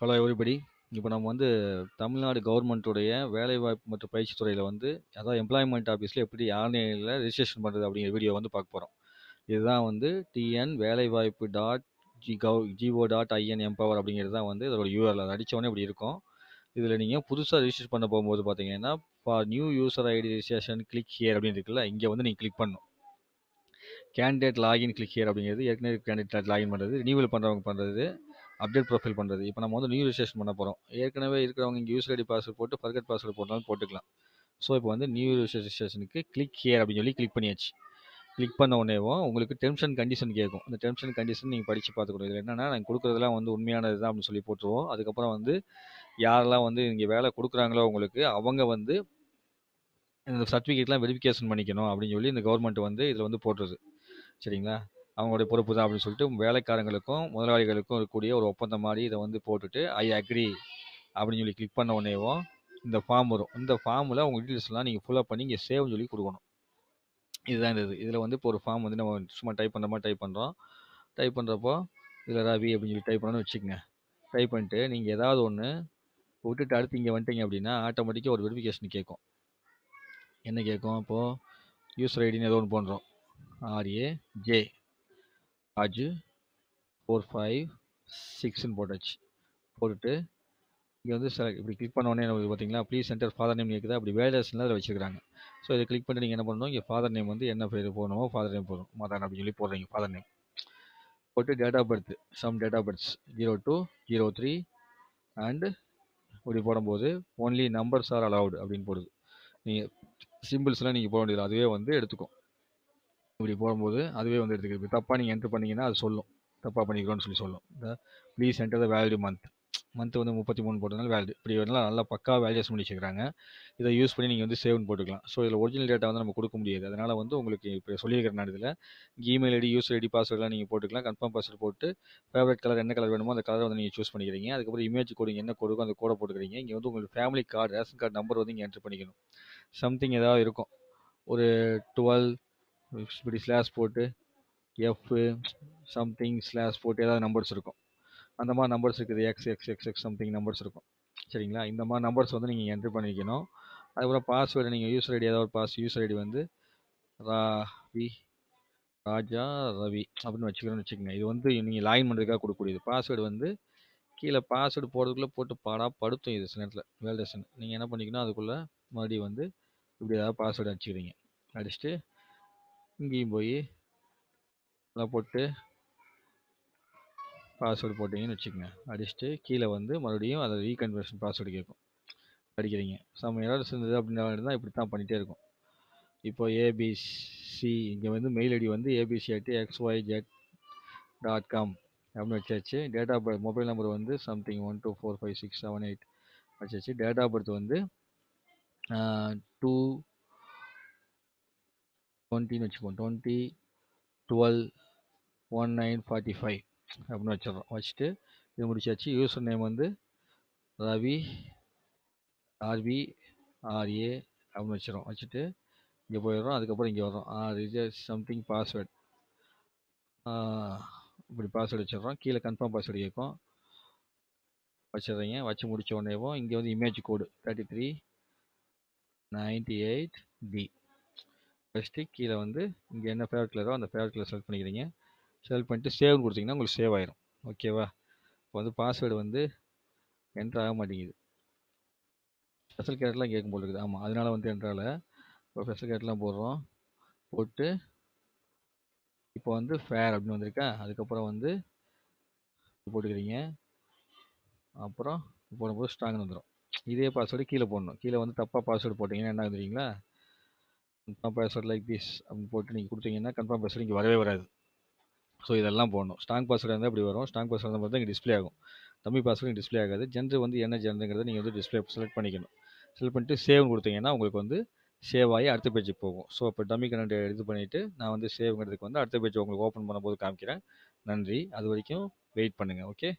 Hello everybody. இப்போ நம்ம வந்து தமிழ்நாடு கவர்மெண்ட்டுடைய வேலைவாய்ப்பு மற்றும் பயிற்சி துறையில் வந்து அதாவது எம்ப்ளாய்மெண்ட் ஆஃபீஸில் எப்படி ஆன்லைனில் ரெஜிஸ்ட்ரேஷன் பண்ணுறது அப்படிங்கிற வீடியோ வந்து பார்க்க போகிறோம். இதுதான் வந்து டிஎன் வேலைவாய்ப்பு டாட் ஜிஓ.ஐஎன் எம்பவர் அப்படிங்கிறது தான் வந்து இதோட யூஆர்எல். அதை அடித்தவொடனே இப்படி இருக்கும். இதில் நீங்கள் புதுசாக ரெஜிஸ்டர் பண்ண போகும்போது பார்த்தீங்கன்னா for new user ID registration click here அப்படின்னு இருக்குல்ல, இங்கே வந்து நீங்கள் கிளிக் பண்ணணும். கேண்டிடேட் லாகின் கிளிக் ஹியர் அப்படிங்கிறது ஏற்கனவே கேண்டிடேட் லாகின் பண்ணுறது, ரினியூவல் பண்ணுறவங்க பண்ணுறது, அப்டேட் ப்ரொஃபைல் பண்ணுறது. இப்போ நம்ம வந்து நியூ ரெஜிஸ்ட்ரேஷன் பண்ண போகிறோம். ஏற்கனவே இருக்கிறவங்க இங்கே யூசர் ஐடி பாஸ்வேர்ட் போட்டு ஃபர்கட் பாஸ்வேர்டு போட்டாலும் போட்டுக்கலாம். ஸோ இப்போ வந்து நியூ ரெஜிஸ்ட்ரேஷனுக்கு கிளிக் ஹியர் அப்படின்னு சொல்லி கிளிக் பண்ணியாச்சு. கிளிக் பண்ண உடனேவும் உங்களுக்கு டெர்ம்ஸ் அண்ட் கண்டிஷன் கேட்கும். அந்த டெர்ம்ஸ் அண்ட் கண்டிஷன் நீங்கள் படித்து பார்த்துக்கணும். இதில் என்னென்னா நாங்கள் கொடுக்குறதுலாம் வந்து உண்மையானது தான் அப்படின்னு சொல்லி போட்டுருவோம். அதுக்கப்புறம் வந்து யாரெல்லாம் வந்து இங்கே வேலை கொடுக்குறாங்களோ உங்களுக்கு அவங்க வந்து இந்த சர்டிஃபிகேட்லாம் வெரிஃபிகேஷன் பண்ணிக்கணும் அப்படின்னு சொல்லி இந்த கவர்மெண்ட் வந்து இதில் வந்து போட்டுருது. சரிங்களா? அவங்களுடைய பொறுப்பு தான் அப்படின்னு சொல்லிட்டு வேலைக்காரங்களுக்கும் முதலாளிகளுக்கும் இருக்கக்கூடிய ஒரு ஒப்பந்தம் மாதிரி இதை வந்து போட்டுட்டு ஐ அக்ரி அப்படின்னு சொல்லி கிளிக் பண்ண உடனேவும் இந்த ஃபார்ம் வரும். இந்த ஃபார்மில் உங்கள் டீட்டெயில்ஸ்லாம் நீங்கள் ஃபுல்லப் பண்ணி இங்கே சேவ்னு சொல்லி கொடுக்கணும். இதுதான் இந்த இதில் வந்து இப்போ ஒரு ஃபார்ம் வந்து நம்ம சும்மா டைப் பண்ணுற மாதிரி டைப் பண்ணுறோம். டைப் பண்ணுறப்போ இதில் ரவி அப்படின்னு சொல்லி டைப் பண்ணணும்னு வச்சுக்கோங்க. டைப் பண்ணிட்டு நீங்கள் ஏதாவது ஒன்று விட்டுட்டு அடுத்து இங்கே வந்துட்டீங்க அப்படின்னா ஆட்டோமேட்டிக்காக ஒரு வெரிஃபிகேஷன் கேட்கும். என்ன கேட்கும்? இப்போது யூசர் ஐடின்னு ஏதோ ஒன்று பண்ணுறோம். RAJ ராஜு 456ன்னு போட்டாச்சு. போட்டுட்டு இங்கே வந்து இப்படி கிளிக் பண்ண உடனே நமக்கு பார்த்தீங்களா ப்ளீஸ் சென்டர் ஃபாதர் நேம் கேட்குது. அப்படி வேலிடேஷனில் அதில் வச்சுருக்காங்க. ஸோ இதை கிளிக் பண்ணிட்டு நீங்கள் என்ன பண்ணணும், இங்கே ஃபாதர் நேம் வந்து என்ன பேர் போடணுமோ ஃபாதர் நேம் போடணும். மதன் அப்படின்னு சொல்லி போடுறீங்க ஃபாதர் நேம். போட்டு date of birth date of births 0203 and இப்படி போடும்போது ஒன்லி நம்பர்ஸ் ஆர் அலவுட் அப்படின்னு போடுது. நீங்கள் சிம்பிள்ஸ்லாம் நீங்கள் போட வேண்டியது அதுவே வந்து எடுத்துக்கும். இப்படி போடும்போது அதுவே வந்து எடுத்துக்கிது. இப்படி தப்பாக நீங்கள் என்ட்ரு பண்ணிங்கன்னா அது சொல்லும் தப்பாக பண்ணிக்கிறோன்னு சொல்லி சொல்லும். Please enter the valid month வந்து 33 போட்டதுனால வேலிட். இப்படி நல்லா பக்கா வேலிடேஷன் பண்ணி வச்சுக்கிறாங்க. இதை யூஸ் பண்ணி நீங்கள் வந்து சேவ்னு போட்டுக்கலாம். ஸோ இதில் ஒரிஜினல் டேட்டா வந்து நம்ம கொடுக்க முடியாது. அதனால் வந்து உங்களுக்கு இப்போ சொல்லியிருக்கிறேன் நான் இதில் இமெயில் ஐடி யூசர் ஐடி பாஸ்வேர்டெலாம் நீங்கள் போட்டுக்கலாம். கன்ஃபார்ம் பாஸ்வேர்டு போட்டு ஃபேவரட் கலர் என்ன கலர் வேணுமோ அந்த கலரை வந்து நீங்கள் சூஸ் பண்ணிக்கிறீங்க. அதுக்கப்புறம் இமேஜ் கோடு என்ன கோடுக்கோ அந்த கோடை போட்டுக்கிறீங்க. இங்கே வந்து உங்களுக்கு family card ration card number வந்து இங்கே என்ட்ரு பண்ணிக்கணும். சம்திங் ஏதாவது இருக்கும், ஒரு 12 இப்படி ஸ்லாஷ் போட்டு எஃப் சம்திங் ஸ்லாஷ் போட்டு ஏதாவது நம்பர்ஸ் இருக்கும். அந்த மாதிரி நம்பர்ஸ் இருக்குது. எக்ஸ் சம்திங் நம்பர்ஸ் இருக்கும். சரிங்களா? இந்த மாதிரி நம்பர்ஸ் வந்து நீங்கள் என்ட்ரு பண்ணிக்கணும். அதுக்கப்புறம் பாஸ்வேர்டு நீங்கள் யூசர் ஐடி ஏதாவது யூசர் ஐடி வந்து ராஜா ரவி அப்படின்னு வச்சுக்கிறோன்னு வச்சுக்கோங்க. இது வந்து நீங்கள் லாகின் பண்ணுறதுக்காக கொடுக்கக்கூடியது. பாஸ்வேர்டு வந்து கீழே பாஸ்வேர்டு போடுறதுக்குள்ளே போட்டு படுத்தும் இது சில நேரத்தில் வேலிடேஷன். நீங்கள் என்ன பண்ணிக்கணும், அதுக்குள்ளே மறுபடியும் வந்து இப்படி ஏதாவது பாஸ்வேர்டு அடிச்சுக்கிறீங்க. அடிச்சுட்டு இங்கேயும் போய் எல்லாம் போட்டு பாஸ்வேர்டு போட்டிங்கன்னு வச்சுக்கோங்க. அடிச்சுட்டு கீழே வந்து மறுபடியும் அதை ரீகன்வர்ஷன் பாஸ்வேர்டு கேட்கும். அடிக்கிறீங்க. சம் எரர்ஸ் இருந்தது அப்படின்னா தான் இப்படி தான் பண்ணிகிட்டே இருக்கும். இப்போ ஏபிசி இங்கே வந்து மெயில் ஐடி வந்து abc@xyz.com அப்படின்னு வச்சாச்சு. Date of birth mobile number வந்து சம்திங் 124567 வச்சாச்சு. டேட் ஆஃப் பர்த் வந்து 2/20 வச்சுக்கோம். 20/12/1945 அப்படின்னு வச்சிடறோம். வச்சுட்டு இது முடிச்சாச்சு. யூசர் நேம் வந்து ரவி RVRA அப்படின்னு வச்சிடறோம். வச்சுட்டு இங்கே போயிடுறோம். அதுக்கப்புறம் இங்கே வரோம். சம்திங் பாஸ்வேர்டு இப்படி பாஸ்வேர்டு வச்சிடறோம். கீழே கன்ஃபார்ம் பாஸ்வேர்டு கேட்கும். வச்சிடுறீங்க. வச்சு முடித்த உடனேவும் இங்கே வந்து இமேஜ் கோடு 3398D ஃபஸ்ட்டு கீழே வந்து இங்கே என்ன ஃபேவரட் கலரோ அந்த ஃபேவரட் கலர் செலக்ட் பண்ணிக்கிறீங்க. செலக்ட் பண்ணிட்டு சேவ்னு கொடுத்தீங்கன்னா உங்களுக்கு சேவ் ஆயிரும். ஓகேவா? இப்போ வந்து பாஸ்வேர்டு வந்து என்ட்ரு ஆக மாட்டேங்குது. ஸ்பெஷல் கேரட்லாம் கேட்கும் போல் இருக்குது. ஆமாம், அதனால வந்து என்ட்ரால. இப்போ ஸ்பெஷல் கேரட்லாம் போடுறோம். போட்டு இப்போ வந்து ஃபேர் அப்படின்னு வந்திருக்கா. அதுக்கப்புறம் வந்து போட்டுக்கிறீங்க. அப்புறம் போடும்போது ஸ்ட்ராங்னு வந்துடும். இதே பாஸ்வேர்டு கீழே போடணும். கீழே வந்து தப்பாக பாஸ்வேர்டு போட்டிங்கன்னா என்ன ஆகுதுங்களா, கன்ஃபார்ம் பாஸ்வேர்டு லைக் திஸ் அப்படின்னு போட்டு நீங்கள் கொடுத்தீங்கன்னா கன்ஃபார்ம் பாஸ்வேர்டு இங்கே வரவே வராது. ஸோ இதெல்லாம் போடணும். ஸ்ட்ராங் பாஸ்வேர்டு இருந்தால் இப்படி வரும். ஸ்ட்ராங் பாஸ்வேர்டு இருந்தால் இங்கே டிஸ்பிளே ஆகும். தமிழ் பாஸ்வேர்டு டிஸ்பிளே ஆகாது. ஜென்டர் வந்து என்ன ஜென்டருங்கிறத நீங்கள் வந்து டிஸ்பிளே செலக்ட் பண்ணிக்கணும். செலக்ட் பண்ணிட்டு சேவ்னு கொடுத்தீங்கன்னா உங்களுக்கு வந்து சேவ் ஆகி அடுத்த பேஜுக்கு போகும். ஸோ இப்போ டம்மி கனெக்ட் இது பண்ணிவிட்டு நான் வந்து சேவ்ங்கிறதுக்கு வந்து அடுத்த பேஜ் உங்களுக்கு ஓப்பன் பண்ணும்போது காமிக்கிறேன். நன்றி. அது வரைக்கும் வெயிட் பண்ணுங்கள். ஓகே.